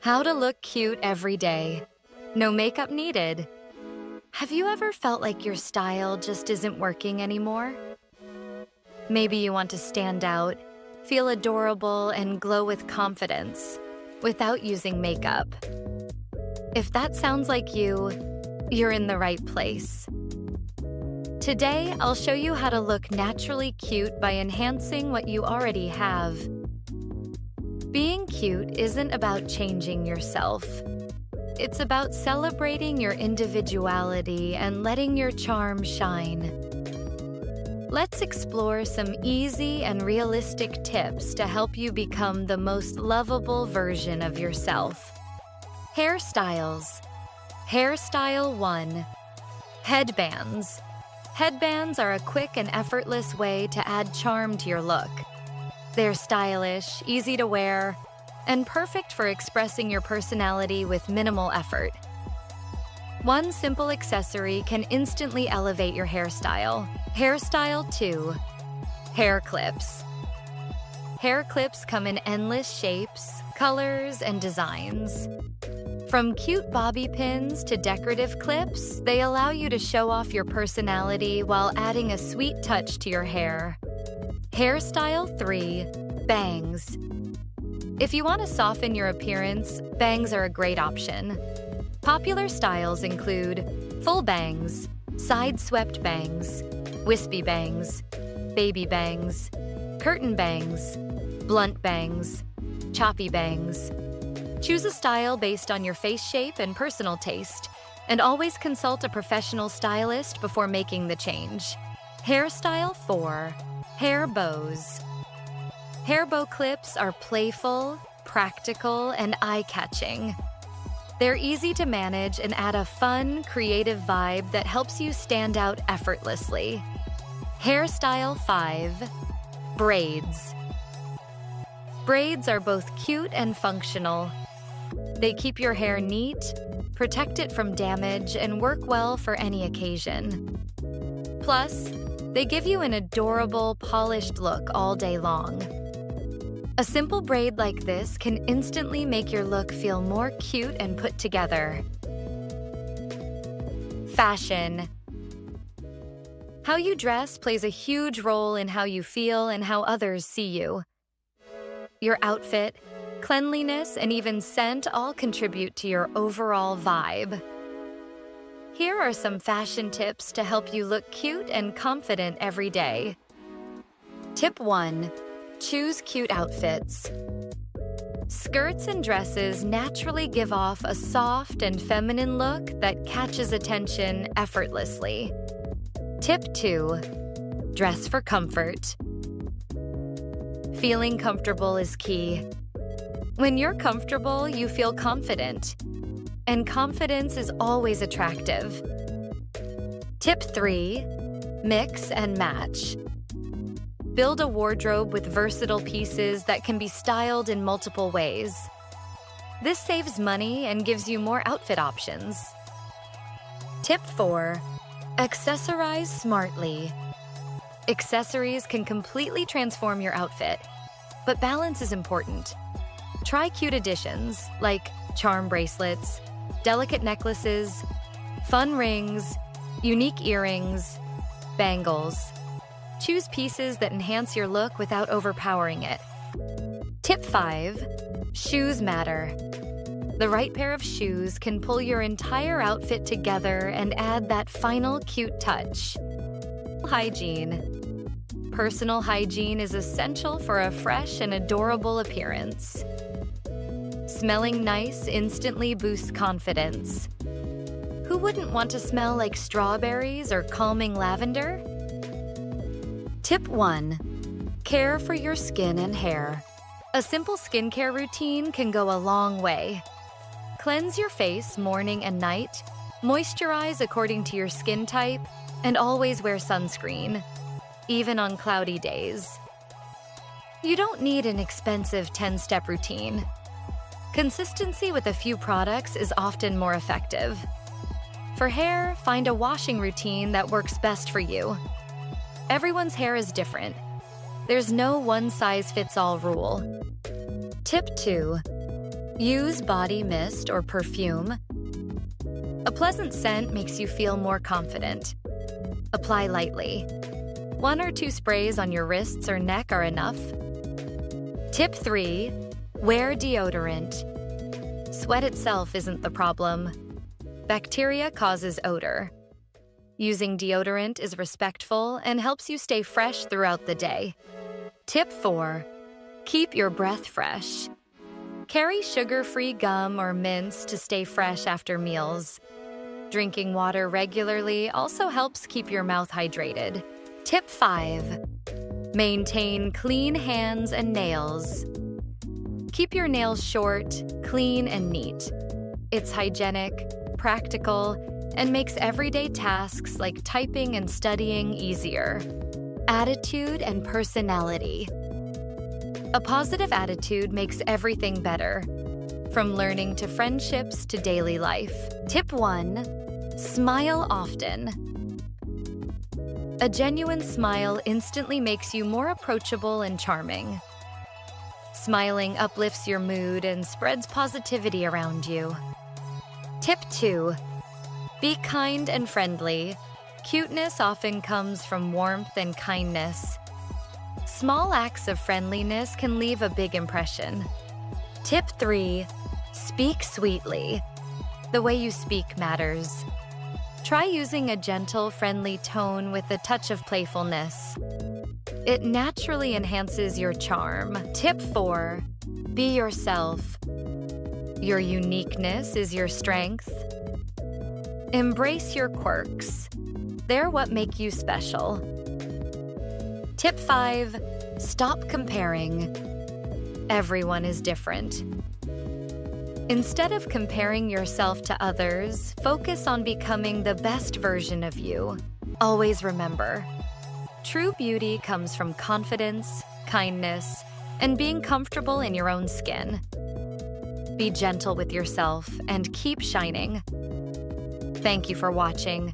How to look cute every day. No makeup needed. Have you ever felt like your style just isn't working anymore? Maybe you want to stand out, feel adorable, and glow with confidence without using makeup. If that sounds like you, you're in the right place. Today, I'll show you how to look naturally cute by enhancing what you already have. Being cute isn't about changing yourself. It's about celebrating your individuality and letting your charm shine. Let's explore some easy and realistic tips to help you become the most lovable version of yourself. Hairstyles. Hairstyle 1. Headbands. Headbands are a quick and effortless way to add charm to your look. They're stylish, easy to wear, and perfect for expressing your personality with minimal effort. One simple accessory can instantly elevate your hairstyle. Hairstyle 2. Hair clips. Hair clips come in endless shapes, colors, and designs. From cute bobby pins to decorative clips, they allow you to show off your personality while adding a sweet touch to your hair. Hairstyle 3. Bangs. If you want to soften your appearance, bangs are a great option. Popular styles include full bangs, side-swept bangs, wispy bangs, baby bangs, curtain bangs, blunt bangs, choppy bangs. Choose a style based on your face shape and personal taste, and always consult a professional stylist before making the change. Hairstyle 4. Hair bows. Hair bow clips are playful, practical, and eye-catching. They're easy to manage and add a fun, creative vibe that helps you stand out effortlessly. Hairstyle 5. Braids. Braids are both cute and functional. They keep your hair neat, protect it from damage, and work well for any occasion. Plus, they give you an adorable, polished look all day long. A simple braid like this can instantly make your look feel more cute and put together. Fashion. How you dress plays a huge role in how you feel and how others see you. Your outfit, cleanliness, and even scent all contribute to your overall vibe. Here are some fashion tips to help you look cute and confident every day. Tip 1. Choose cute outfits. Skirts and dresses naturally give off a soft and feminine look that catches attention effortlessly. Tip 2. Dress for comfort. Feeling comfortable is key. When you're comfortable, you feel confident. And confidence is always attractive. Tip 3. Mix and match. Build a wardrobe with versatile pieces that can be styled in multiple ways. This saves money and gives you more outfit options. Tip 4. Accessorize smartly. Accessories can completely transform your outfit, but balance is important. Try cute additions like charm bracelets, delicate necklaces, fun rings, unique earrings, bangles. Choose pieces that enhance your look without overpowering it. Tip 5. Shoes matter. The right pair of shoes can pull your entire outfit together and add that final cute touch. Hygiene. Personal hygiene is essential for a fresh and adorable appearance. Smelling nice instantly boosts confidence. Who wouldn't want to smell like strawberries or calming lavender? Tip 1. Care for your skin and hair. A simple skincare routine can go a long way. Cleanse your face morning and night, moisturize according to your skin type, and always wear sunscreen, even on cloudy days. You don't need an expensive 10-step routine. Consistency with a few products is often more effective. For hair, find a washing routine that works best for you. Everyone's hair is different. There's no one-size-fits-all rule. Tip 2. Use body mist or perfume. A pleasant scent makes you feel more confident. Apply lightly. 1 or 2 sprays on your wrists or neck are enough. Tip 3. Wear deodorant. Sweat itself isn't the problem. Bacteria causes odor. Using deodorant is respectful and helps you stay fresh throughout the day. Tip 4. Keep your breath fresh. Carry sugar-free gum or mints to stay fresh after meals. Drinking water regularly also helps keep your mouth hydrated. Tip 5. Maintain clean hands and nails. Keep your nails short, clean, and neat. It's hygienic, practical, and makes everyday tasks like typing and studying easier. Attitude and personality. A positive attitude makes everything better, from learning to friendships to daily life. Tip 1. Smile often. A genuine smile instantly makes you more approachable and charming. Smiling uplifts your mood and spreads positivity around you. Tip 2. Be kind and friendly. Cuteness often comes from warmth and kindness. Small acts of friendliness can leave a big impression. Tip 3. Speak sweetly. The way you speak matters. Try using a gentle, friendly tone with a touch of playfulness. It naturally enhances your charm. Tip 4. Be yourself. Your uniqueness is your strength. Embrace your quirks. They're what make you special. Tip 5. Stop comparing. Everyone is different. Instead of comparing yourself to others, focus on becoming the best version of you. Always remember, true beauty comes from confidence, kindness, and being comfortable in your own skin. Be gentle with yourself and keep shining. Thank you for watching.